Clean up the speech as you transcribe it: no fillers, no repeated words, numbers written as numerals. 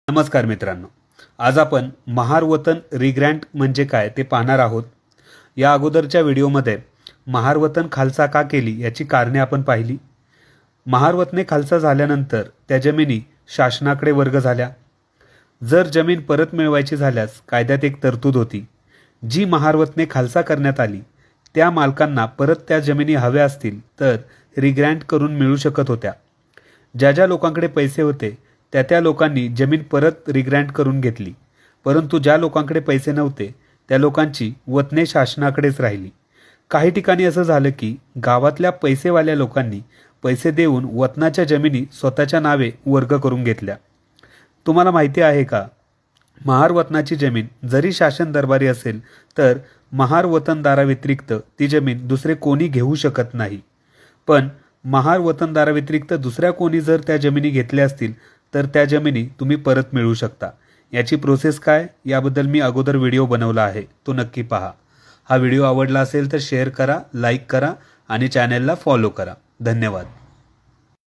नमस्कार मित्रांनो, आज आपण महार वतन रिग्रँट म्हणजे काय ते पाहणार आहोत. या अगोदरच्या व्हिडिओमध्ये महार वतन खालसा का केली याची कारणे आपण पाहिली. महार वतने खालसा झाल्यानंतर त्या जमिनी शासनाकडे वर्ग झाल्या. जर जमीन परत मिळवायची झाल्यास कायद्यात एक तरतूद होती. जी महार वतने खालसा करण्यात आली त्या मालकांना परत त्या जमिनी हव्या असतील तर रिग्रँट करून मिळू शकत होत्या. ज्या ज्या लोकांकडे पैसे होते त्या लोकांनी जमीन परत रिग्रँट करून घेतली, परंतु ज्या लोकांकडे पैसे नव्हते त्या लोकांची वतने शासनाकडेच राहिली. काही ठिकाणी असं झालं की गावातल्या पैसेवाल्या लोकांनी पैसे देऊन वतनाच्या जमिनी स्वतःच्या नावे वर्ग करून घेतल्या. तुम्हाला माहिती आहे का, महार वतनाची जमीन जरी शासन दरबारी असेल तर महार वतनदाराव्यतिरिक्त ती जमीन दुसरे कोणी घेऊ शकत नाही. पण महार वतनदाराव्यतिरिक्त दुसऱ्या कोणी जर त्या जमिनी घेतल्या असतील तर त्या जमिनी तुम्ही परत मिळवू शकता. याची प्रोसेस काय याबद्दल मी अगोदर व्हिडिओ बनवला आहे, तो नक्की पहा. हा व्हिडिओ आवडला असेल तर शेअर करा, लाईक करा आणि चॅनलला फॉलो करा. धन्यवाद.